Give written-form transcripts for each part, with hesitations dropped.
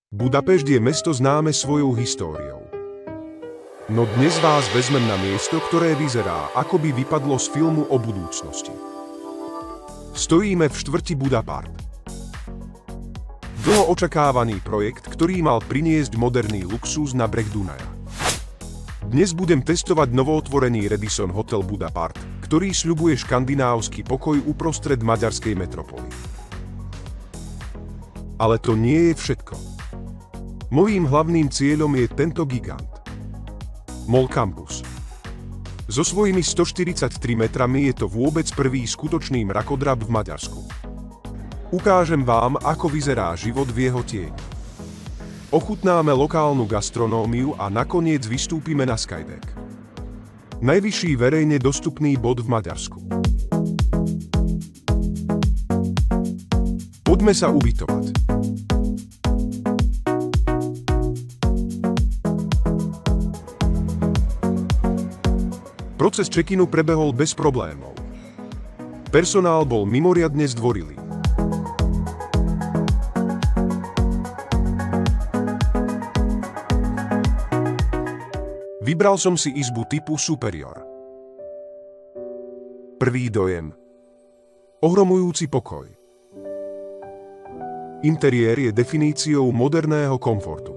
Budapešť je mesto známe svojou históriou. No dnes vás vezmem na miesto, ktoré vyzerá, ako by vypadlo z filmu o budúcnosti. Stojíme v štvrti Budapart. Dlho očakávaný projekt, ktorý mal priniesť moderný luxus na breh Dunaja. Dnes budem testovať novootvorený Radisson Hotel Budapart, ktorý sľubuje škandinávsky pokoj uprostred maďarskej metropoly. Ale to nie je všetko. Mojím hlavným cieľom je tento gigant. Mall Campus. So svojimi 143 metrami je to vôbec prvý skutočný mrakodrap v Maďarsku. Ukážem vám, ako vyzerá život v jeho tieň. Ochutnáme lokálnu gastronómiu a nakoniec vystúpime na Skydeck. Najvyšší verejne dostupný bod v Maďarsku. Poďme sa ubytovať. Proces check-inu prebehol bez problémov. Personál bol mimoriadne zdvorilý. Vybral som si izbu typu Superior. Prvý dojem. Ohromujúci pokoj. Interiér je definíciou moderného komfortu.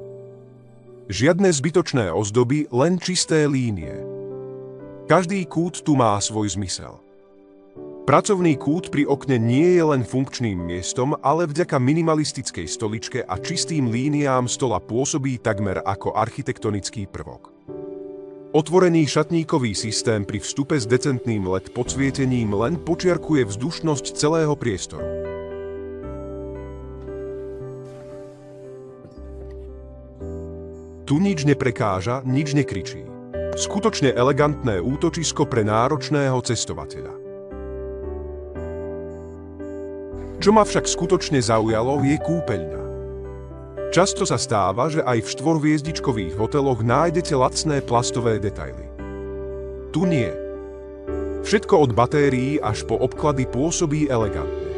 Žiadne zbytočné ozdoby, len čisté línie. Každý kút tu má svoj zmysel. Pracovný kút pri okne nie je len funkčným miestom, ale vďaka minimalistickej stoličke a čistým líniám stola pôsobí takmer ako architektonický prvok. Otvorený šatníkový systém pri vstupe s decentným LED podsvietením len počiarkuje vzdušnosť celého priestoru. Tu nič neprekáža, nič nekričí. Skutočne elegantné útočisko pre náročného cestovateľa. Čo ma však skutočne zaujalo, je kúpeľňa. Často sa stáva, že aj v štvorhviezdičkových hoteloch nájdete lacné plastové detaily. Tu nie. Všetko od batérií až po obklady pôsobí elegantne.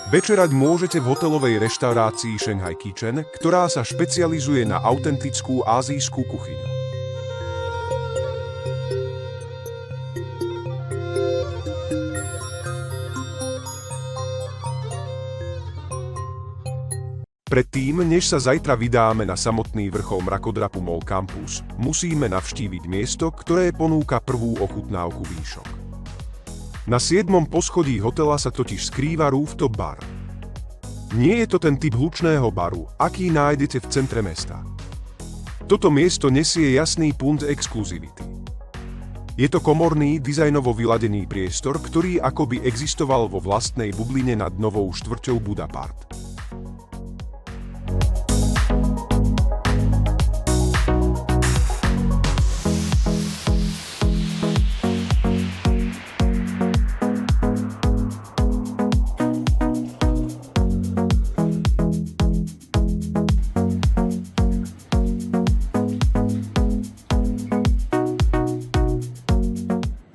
Večerať môžete v hotelovej reštaurácii Shanghai Kitchen, ktorá sa špecializuje na autentickú ázijskú kuchyňu. Predtým, než sa zajtra vydáme na samotný vrchol mrakodrapu Mall Campus, musíme navštíviť miesto, ktoré ponúka prvú ochutnávku výšok. Na 7. poschodí hotela sa totiž skrýva rooftop bar. Nie je to ten typ hlučného baru, aký nájdete v centre mesta. Toto miesto nesie jasný punt exkluzivity. Je to komorný, dizajnovo vyladený priestor, ktorý akoby existoval vo vlastnej bubline nad novou štvrťou Budapart.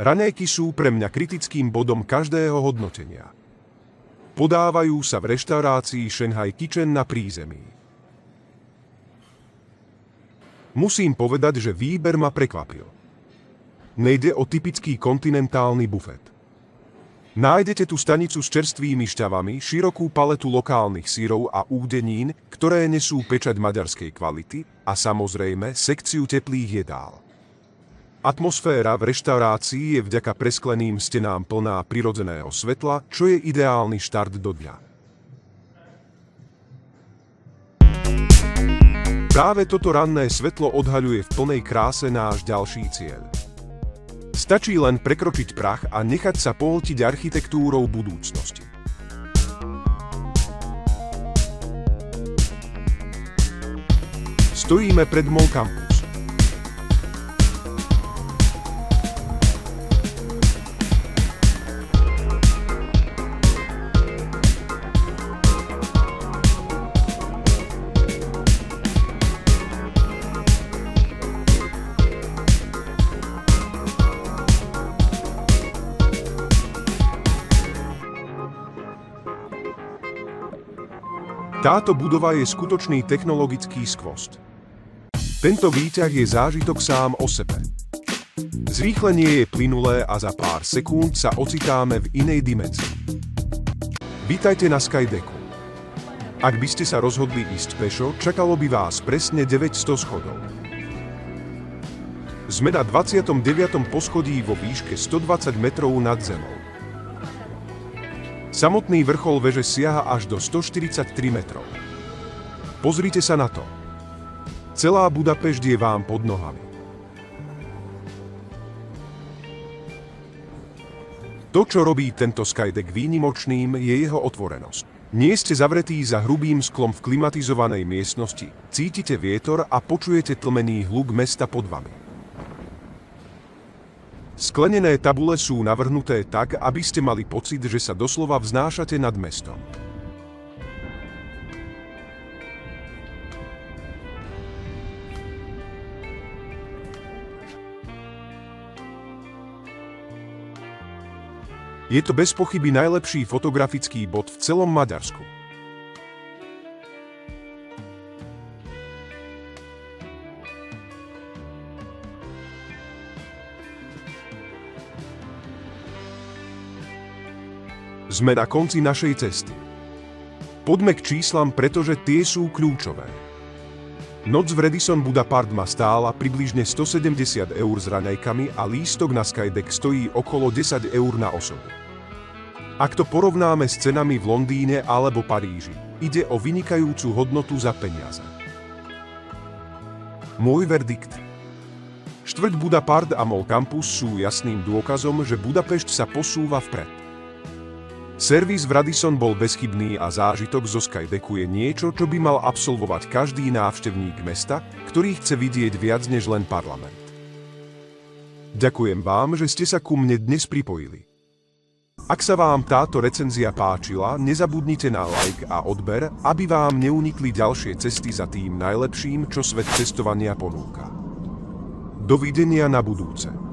Raňajky sú pre mňa kritickým bodom každého hodnotenia. Podávajú sa v reštaurácii Shanghai Kitchen na prízemí. Musím povedať, že výber ma prekvapil. Nejde o typický kontinentálny bufet. Nájdete tu stanicu s čerstvými šťavami, širokú paletu lokálnych syrov a údenín, ktoré nesú pečať maďarskej kvality a samozrejme sekciu teplých jedál. Atmosféra v reštaurácii je vďaka preskleným stenám plná prirodzeného svetla, čo je ideálny štart do dňa. Práve toto ranné svetlo odhaľuje v plnej kráse náš ďalší cieľ. Stačí len prekročiť prach a nechať sa pohltiť architektúrou budúcnosti. Stojíme pred Mall Campus. Táto budova je skutočný technologický skvost. Tento výťah je zážitok sám o sebe. Zrýchlenie je plynulé a za pár sekúnd sa ocitáme v inej dimenzii. Vítajte na Skydecku. Ak by ste sa rozhodli ísť pešo, čakalo by vás presne 900 schodov. Sme na 29. poschodí vo výške 120 metrov nad zemou. Samotný vrchol veže siaha až do 143 metrov. Pozrite sa na to. Celá Budapešť je vám pod nohami. To, čo robí tento Skydeck výnimočným, je jeho otvorenosť. Nie ste zavretí za hrubým sklom v klimatizovanej miestnosti, cítite vietor a počujete tlmený hluk mesta pod vami. Sklenené tabule sú navrhnuté tak, aby ste mali pocit, že sa doslova vznášate nad mestom. Je to bez pochyby najlepší fotografický bod v celom Maďarsku. Sme na konci našej cesty. Poďme k číslam, pretože tie sú kľúčové. Noc v Radisson Blu Park ma stála približne 170 eur s raňajkami a lístok na Skydeck stojí okolo 10 eur na osobu. Ak to porovnáme s cenami v Londýne alebo Paríži, ide o vynikajúcu hodnotu za peniaze. Môj verdikt. Štvrť Blu Park a Mall Campus sú jasným dôkazom, že Budapešť sa posúva vpred. Servis v Radisson bol bezchybný a zážitok zo Skydecku je niečo, čo by mal absolvovať každý návštevník mesta, ktorý chce vidieť viac než len parlament. Ďakujem vám, že ste sa ku mne dnes pripojili. Ak sa vám táto recenzia páčila, nezabudnite na like a odber, aby vám neunikli ďalšie cesty za tým najlepším, čo svet cestovania ponúka. Dovidenia na budúce.